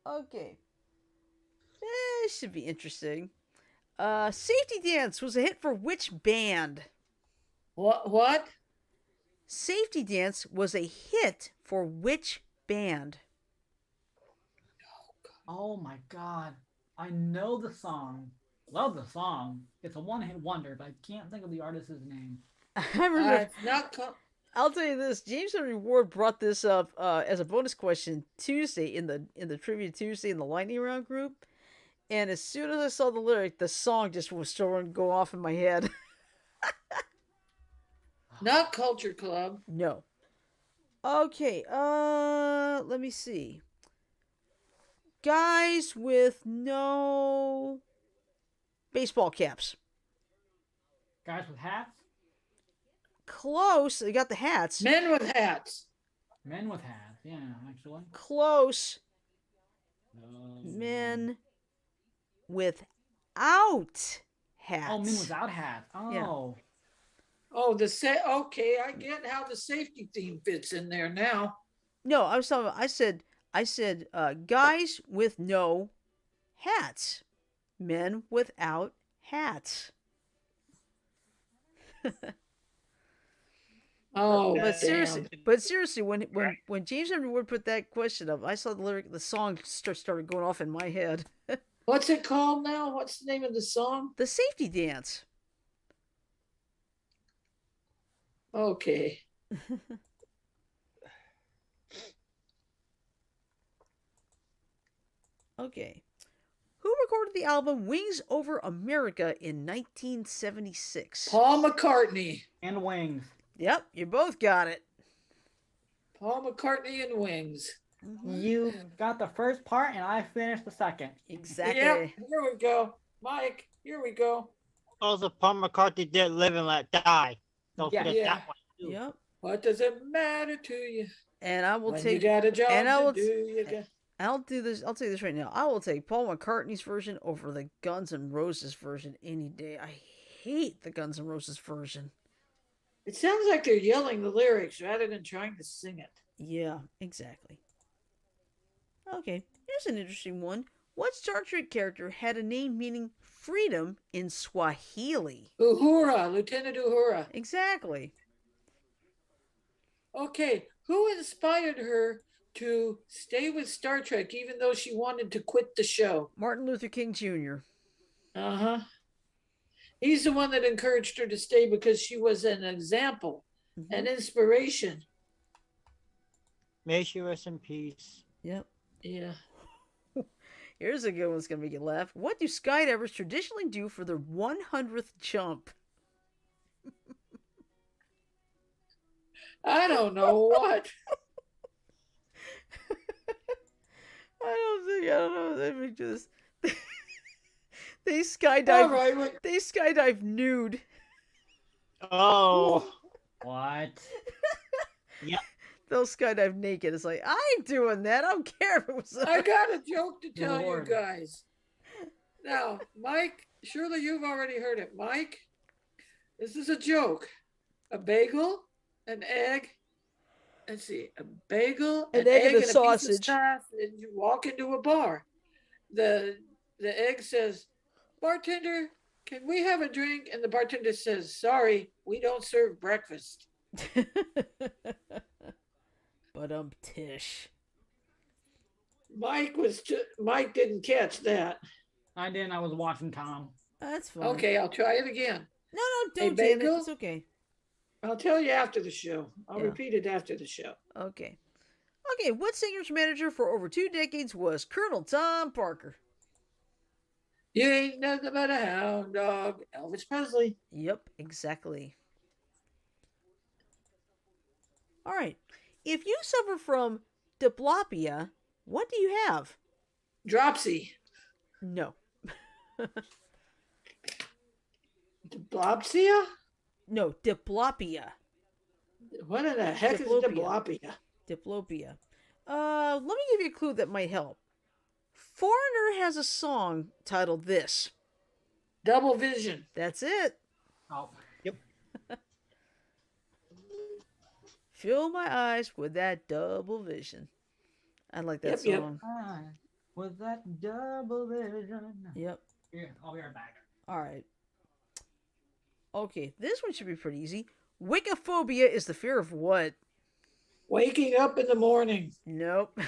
Okay. This should be interesting. Safety Dance was a hit for which band? What? Safety Dance was a hit for which band? Oh my god. I know the song. Love the song. It's a one-hit wonder, but I can't think of the artist's name. I remember. Not I'll tell you this. James Henry Ward brought this up as a bonus question Tuesday in the Trivia Tuesday in the Lightning Round group, and as soon as I saw the lyric, the song just was starting to go off in my head. Not Culture Club. No. Okay. Let me see. Guys with no baseball caps. Guys with hats? Close. They got the hats. Men with hats. Men with hats, yeah, actually. Close. Men without hats. Oh, men without hats. Oh. Yeah. Oh, okay, I get how the safety theme fits in there now. No, I was talking about, I said guys with no hats. Men without hats. Oh, But damn. seriously, when James Henry Ward put that question up, I saw the song started going off in my head. What's it called now? What's the name of the song? The Safety Dance. Okay. Okay. Who recorded the album Wings Over America in 1976? Paul McCartney. And wings. Yep, you both got it. Paul McCartney and Wings. You got the first part, and I finished the second. Exactly. Yep, here we go. Mike, here we go. Also, Paul McCartney did Live and Let Die. Don't Yeah. forget Yeah. that one too. Yep. What does it matter to you? And I will When take you got a job and I to will do, you got... I'll do this. I'll tell you this right now. I will take Paul McCartney's version over the Guns N' Roses version any day. I hate the Guns N' Roses version. It sounds like they're yelling the lyrics rather than trying to sing it. Yeah, exactly. Okay, here's an interesting one. What Star Trek character had a name meaning freedom in Swahili? Uhura, Lieutenant Uhura. Exactly. Okay, who inspired her to stay with Star Trek even though she wanted to quit the show? Martin Luther King Jr. Uh-huh. He's the one that encouraged her to stay because she was an example, an inspiration. May she rest in peace. Yep. Yeah. Here's a good one that's going to make you laugh. What do skydivers traditionally do for their 100th jump? I don't know what. I don't know. They make this. They skydive. All right. They skydive nude. Oh. What? Yep. They'll skydive naked. It's like, I ain't doing that. I don't care if it was. I got a joke to tell Lord. you guys. Now, Mike, surely you've already heard it. Mike, this is a joke. A bagel, an egg, let's see, a bagel, An egg and a piece of sausage. stuff, and you walk into a bar. The egg says, "Bartender, can we have a drink?" And the bartender says, "Sorry, we don't serve breakfast." But tish. Mike didn't catch that. I didn't. I was watching Tom. That's fine. Okay, I'll try it again. No, don't, Hey, Janet. bagel? It's okay. I'll tell you after the show. I'll Yeah. repeat it after the show. Okay. Okay, what singer's manager for over 2 decades was Colonel Tom Parker? You ain't nothing but a hound dog, Elvis Presley. Yep, exactly. All right. If you suffer from diplopia, what do you have? Dropsy. No. Diplopsia? No, diplopia. What in the heck Diplopia. is diplopia? Diplopia. Let me give you a clue that might help. Foreigner has a song titled this. Double vision. That's it. Oh. Yep. Fill my eyes with that double vision. I like that Yep. song. With that double vision. Yep. Yeah, I'll be right back. All right. Okay, this one should be pretty easy. Wiccophobia is the fear of what? Waking up in the morning. Nope.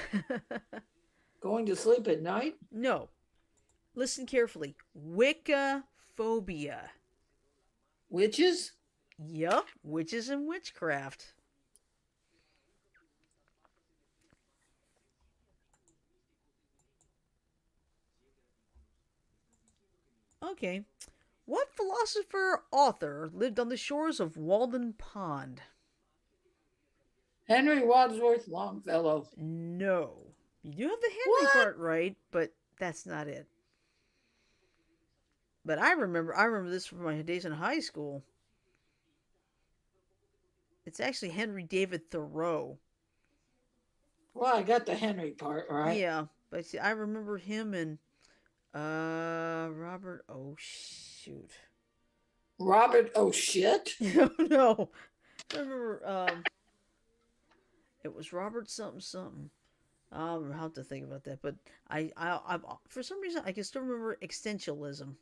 Going to sleep at night. No. Listen carefully. Wiccophobia. Witches. Yup, witches and witchcraft. Okay. What philosopher author lived on the shores of Walden Pond? Henry Wadsworth Longfellow. No. You do have the Henry What? part right, but that's not it. But I remember this from my days in high school. It's actually Henry David Thoreau. Well, I got the Henry part right. Yeah, but see, I remember him and Robert. Oh shoot. Robert. Oh shit. No. I remember it was Robert something something. I'll have to think about that, but I for some reason I can still remember existentialism.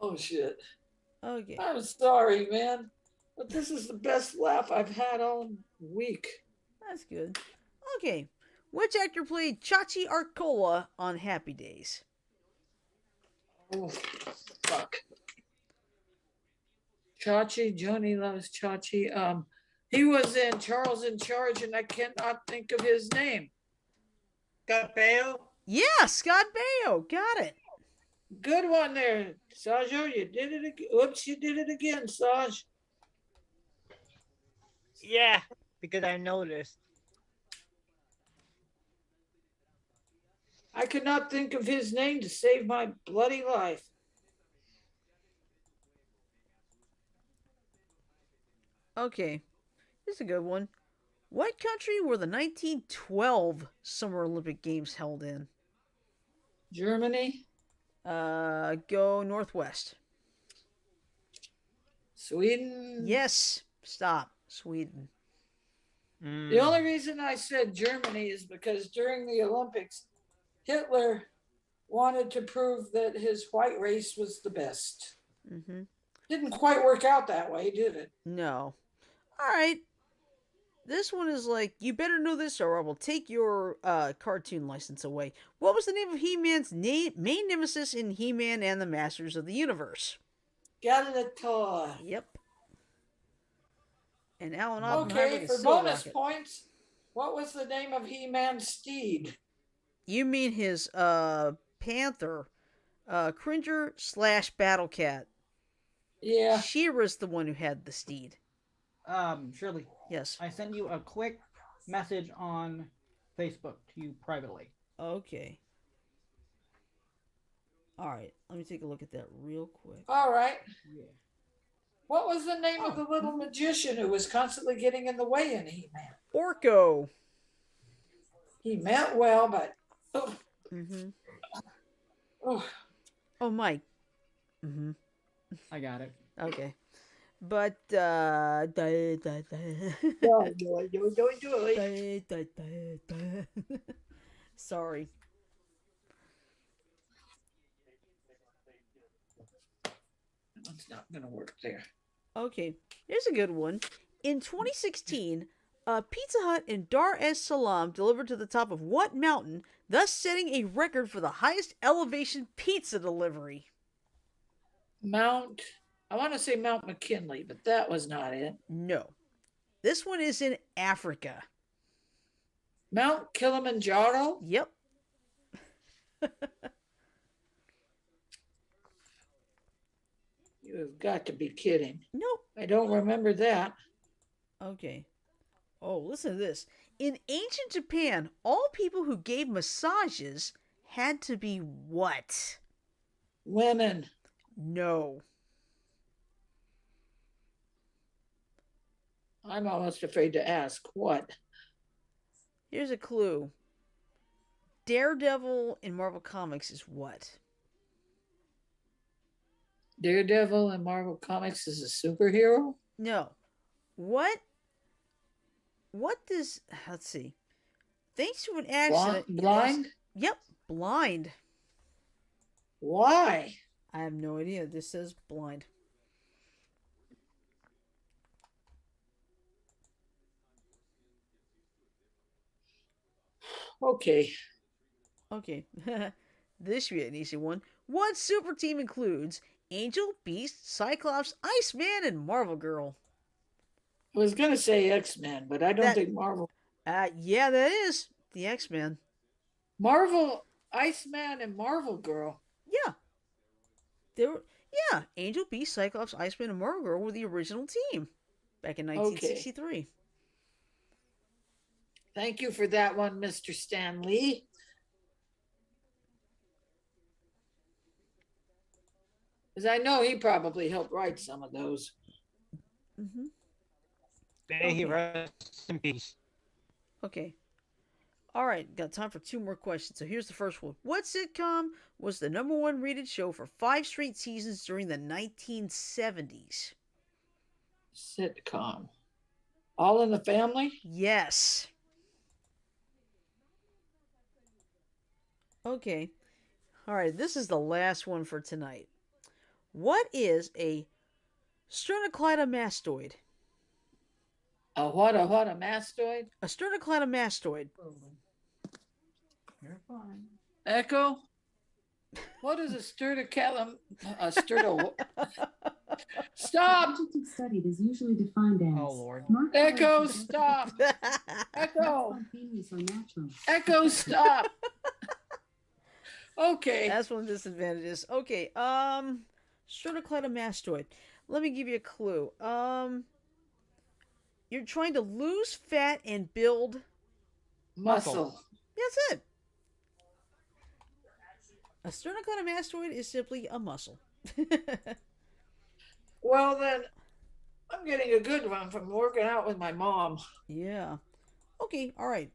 Oh shit. Okay. I'm sorry, man, but this is the best laugh I've had all week. That's good. Okay. Which actor played Chachi Arcola on Happy Days? Oh, fuck. Chachi, Johnny loves Chachi. He was in Charles in Charge, and I cannot think of his name. Got bail? Yeah, Scott Baio. Got it. Good one there, Sajo. You did it again. Oops, you did it again, Saj. Yeah, because I noticed. I could not think of his name to save my bloody life. Okay. Here's a good one. What country were the 1912 Summer Olympic Games held in? Germany, Go northwest. Sweden. Yes. Stop. Sweden. The only reason I said Germany is because during the Olympics, Hitler wanted to prove that his white race was the best. Mm-hmm. Didn't quite work out that way, did it? No. All right. This one is like, you better know this or I will take your cartoon license away. What was the name of He-Man's main nemesis in He-Man and the Masters of the Universe? Skeletor. Yep. And Alan Oppenheimer Okay, the for Silver bonus Rocket. points, what was the name of He-Man's steed? You mean his panther, Cringer / Battle Cat. Yeah. She-Ra's the one who had the steed. Shirley, Yes. I sent you a quick message on Facebook to you privately. Okay. All right. Let me take a look at that real quick. All right. Yeah. What was the name of the little magician who was constantly getting in the way in He-Man? Orko. He meant well, but Mm-hmm. oh, Oh, Mike. Mm-hmm. I got it. Okay. But, sorry. it's not gonna work there. Okay, here's a good one. In 2016, Pizza Hut in Dar es Salaam delivered to the top of what mountain, thus setting a record for the highest elevation pizza delivery? I want to say Mount McKinley, but that was not it. No. This one is in Africa. Mount Kilimanjaro? Yep. You have got to be kidding. Nope. I don't remember that. Okay. Oh, listen to this. In ancient Japan, all people who gave massages had to be what? Women. No. I'm almost afraid to ask. What? Here's a clue. Daredevil in Marvel Comics is what? Daredevil in Marvel Comics is a superhero? No. What? What does? Let's see. Thanks to an accident. Blind? Yep, blind. Why? I have no idea. This says blind. Okay. Okay. This should be an easy one. What super team includes Angel, Beast, Cyclops, Iceman, and Marvel Girl? I was going to say X-Men, but I don't think Marvel. Yeah, that is the X-Men. Marvel, Iceman, and Marvel Girl. Yeah. Yeah, Angel, Beast, Cyclops, Iceman, and Marvel Girl were the original team back in 1963. Okay. Thank you for that one, Mr. Stan Lee. Because I know he probably helped write some of those. Mm-hmm. May he rest in peace. Okay. All right, got time for 2 more questions. So here's the first one. What sitcom was the #1 rated show for 5 straight seasons during the 1970s? Sitcom. All in the Family? Yes. Okay. All right, this is the last one for tonight. What is a sternocleidomastoid? A what? A what? A mastoid? A sternocleidomastoid. You're fine. Echo? What is a sternocleidomastoid? Stop! Adjective studied is usually defined as. Oh, Lord. Echo, stop! Echo! Spontaneous or natural. Echo, stop! Okay. That's one of the disadvantages. Okay, sternocleidomastoid. Let me give you a clue. You're trying to lose fat and build Muscle. That's it. A sternocleidomastoid is simply a muscle. Well, then, I'm getting a good one from working out with my mom. Yeah. Okay, all right.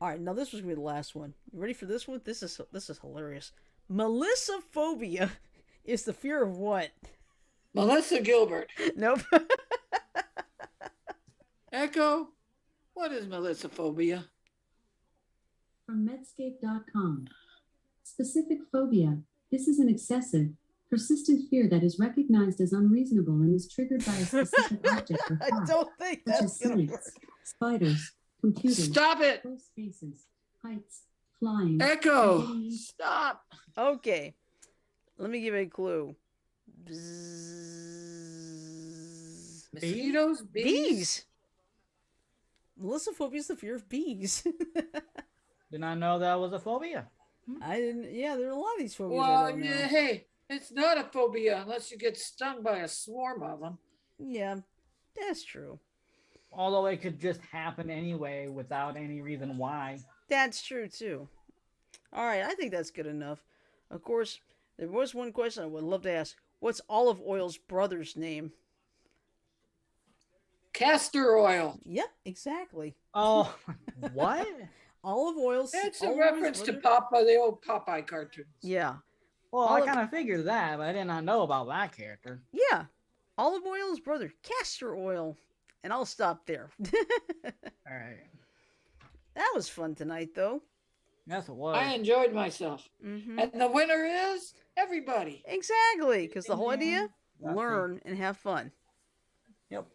All right, now this was going to be the last one. You ready for this one? This is hilarious. Melissophobia is the fear of what? Melissa Gilbert. Nope. Echo, what is melissophobia? From Medscape.com. Specific phobia. This is an excessive, persistent fear that is recognized as unreasonable and is triggered by a specific object or I thought, don't think such that's as going to work. snakes, spiders, computers, Stop it! close spaces, heights, flying. Echo, stop! Okay. Let me give you a clue. Mosquitoes? Bees. Melissophobia is the fear of bees. Did not know that was a phobia. I didn't. Yeah, there are a lot of these phobias. I Well, don't know. yeah, hey, it's not a phobia unless you get stung by a swarm of them. Yeah, that's true. Although it could just happen anyway without any reason why. That's true too. All right, I think that's good enough. Of course, there was one question I would love to ask. What's Olive Oil's brother's name? Castor oil. Yep, exactly. Oh, what? Olive Oil's. It's a Olive reference Oil's to brother? the old Popeye cartoons. Yeah. Well, Olive- I kind of figured that, but I did not know about that character. Yeah. Olive Oil's brother, Castor Oil. And I'll stop there. All right. That was fun tonight, though. Yes, it was. I enjoyed myself. Mm-hmm. And the winner is everybody. Exactly, because the whole idea, That's learn and have fun. Yep.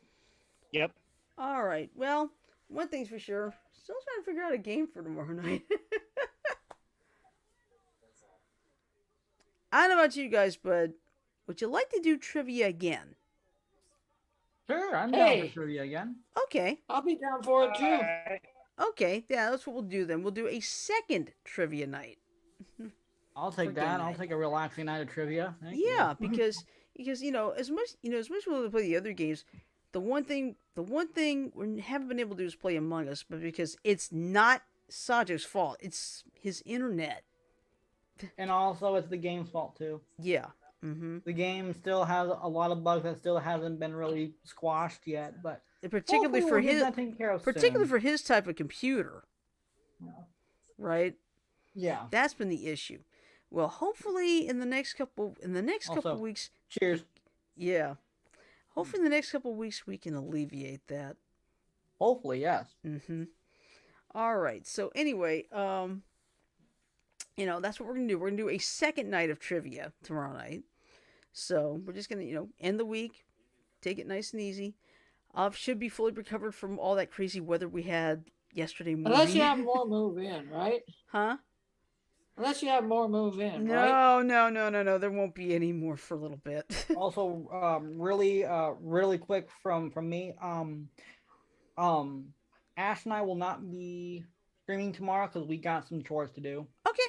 Yep. All right. Well, one thing's for sure. Still trying to figure out a game for tomorrow night. I don't know about you guys, but would you like to do trivia again? Sure, I'm down Hey. for trivia again. Okay. I'll be down for it too. Alright. Okay. Yeah, that's what we'll do then. We'll do a second trivia night. I'll take For that. game I'll night. take a relaxing night of trivia. Thank you. Yeah, because as much as we want to play the other games, the one thing we haven't been able to do is play Among Us, but because it's not Sajo's fault, it's his internet. And also, it's the game's fault too. Yeah. Mm-hmm. The game still has a lot of bugs that still hasn't been really squashed yet, but Particularly hopefully for we'll get his, that taken care of particularly soon. for his type of computer, right? Yeah. That's been the issue. Well, hopefully in the next couple Also, weeks, cheers. yeah. Hopefully in the next couple weeks we can alleviate that. Hopefully, yes. Mm-hmm. All right. So anyway, that's what we're gonna do. We're gonna do a second night of trivia tomorrow night. So we're just gonna, end the week, take it nice and easy. Should be fully recovered from all that crazy weather we had yesterday morning. Unless you have more move in, right? Huh? Unless you have more move in, right? No. There won't be any more for a little bit. Also, really quick from me. Ash and I will not be streaming tomorrow because we got some chores to do. Okay.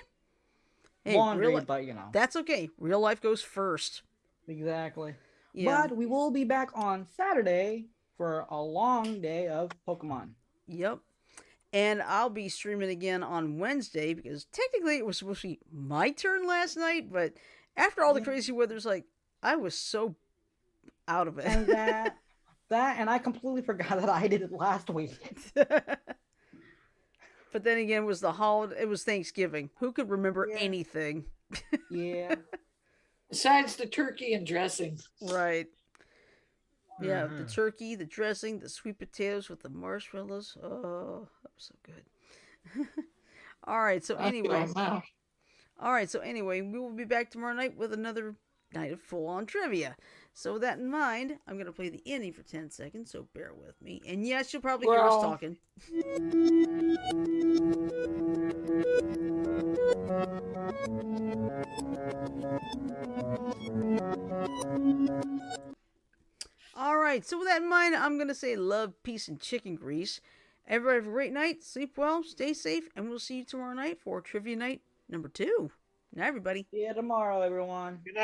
Hey, Laundry, but that's okay. Real life goes first. Exactly. Yeah. But we will be back on Saturday for a long day of Pokemon. Yep. And I'll be streaming again on Wednesday because technically it was supposed to be my turn last night, but after all the crazy weather, it's like I was so out of it. And and I completely forgot that I did it last week. But then again, it was the holiday. It was Thanksgiving. Who could remember anything? Yeah. Besides the turkey and dressing. Right. Yeah, the turkey, the dressing, the sweet potatoes with the marshmallows. Oh, that was so good. All right, so anyway. We will be back tomorrow night with another night of full-on trivia. So with that in mind, I'm going to play the ending for 10 seconds, so bear with me. And yes, you'll probably hear us talking. All right, so with that in mind, I'm going to say love, peace, and chicken grease. Everybody have a great night, sleep well, stay safe, and we'll see you tomorrow night for Trivia Night number 2. Good night, everybody. See you tomorrow, everyone. Good night.